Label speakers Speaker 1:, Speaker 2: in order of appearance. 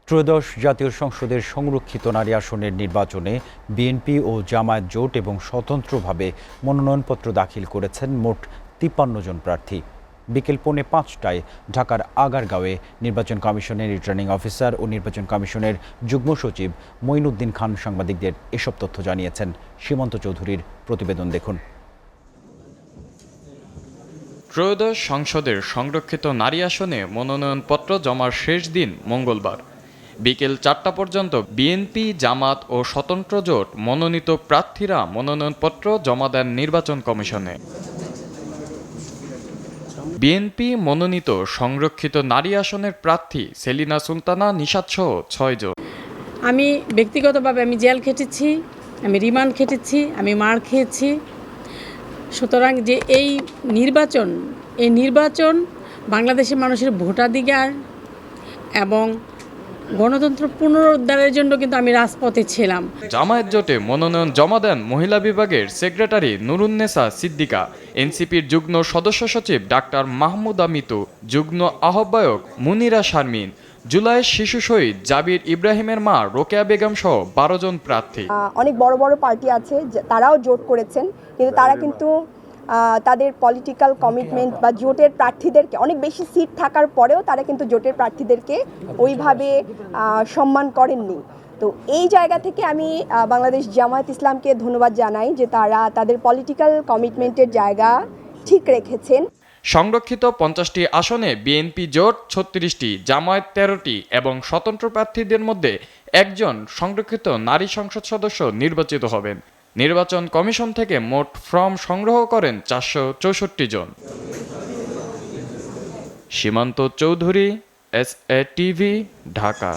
Speaker 1: ত্রয়োদশ জাতীয় সংসদের সংরক্ষিত নারী আসনের নির্বাচনে বিএনপি ও জামায়াত জোট এবং স্বতন্ত্রভাবে মনোনয়নপত্র দাখিল করেছেন মোট ৫৩ জন প্রার্থী। বিকেল ৪:৫টায় ঢাকার আগারগাঁওয়ে নির্বাচন কমিশনের রিটার্নিং অফিসার ও নির্বাচন কমিশনের যুগ্ম সচিব মঈনুদ্দিন খান সাংবাদিকদের এসব তথ্য জানিয়েছেন। সীমান্ত চৌধুরীর প্রতিবেদন দেখুন।
Speaker 2: ত্রয়োদশ সংসদের সংরক্ষিত নারী আসনে মনোনয়নপত্র জমার শেষ দিন মঙ্গলবার বিকেল ৪টা পর্যন্ত বিএনপি, জামাত ও স্বতন্ত্র জোট মনোনীত প্রার্থীরা মনোনয়নপত্র জমা দেন নির্বাচন কমিশনে। বিএনপি মনোনীত সংরক্ষিত নারী আসনের প্রার্থী সেলিনা সুলতানা নিশাতসহ ৬ জন।
Speaker 3: আমি ব্যক্তিগতভাবে জেল খেটেছি, আমি রিমান্ড খেটেছি, আমি মার খেয়েছি। সুতরাং যে এই নির্বাচন বাংলাদেশের মানুষের ভোটাধিকার এবং গণতন্ত্র পুনরুদ্ধারের জন্য কিন্তু আমি রাজপথে ছিলাম।
Speaker 2: জামায়াত জোটে মনোনয়ন জমা দেন মহিলা বিভাগের সেক্রেটারি নুরুন্নেসা সিদ্দিকা, এনসিপির যুগ্ম সদস্য সচিব ডাক্তার মাহমুদা মিতু, যুগ্ম আহ্বায়ক মুনিরা শারমিন, জুলাইয়ের শিশু শহীদ জাবির ইব্রাহিমের মা রোকেয়া বেগম সহ ১২ জন প্রার্থী।
Speaker 4: অনেক বড় বড় পার্টি আছে, তারাও জোট করেছেন, কিন্তু তারা কিন্তু তাদের পলিটিক্যাল কমিটমেন্ট বা জোটের প্রার্থীদেরকে অনেক বেশি সিট থাকার পরেও তারা কিন্তু জোটের প্রার্থীদেরকে ওইভাবে সম্মান করেননি। তো এই জায়গা থেকে আমি বাংলাদেশ জামায়াত ইসলামকে ধন্যবাদ জানাই যে তারা তাদের পলিটিক্যাল কমিটমেন্টের জায়গা ঠিক রেখেছেন।
Speaker 2: সংরক্ষিত ৫০টি আসনে বিএনপি জোট ৩৬টি, জামায়াত ১৩টি এবং স্বতন্ত্র প্রার্থীদের মধ্যে একজন সংরক্ষিত নারী সংসদ সদস্য নির্বাচিত হবেন। নির্বাচন কমিশন থেকে মোট ফর্ম সংগ্রহ করেন ৪৬৪ জন। সীমান্ত চৌধুরী, SA টিভি, ঢাকা।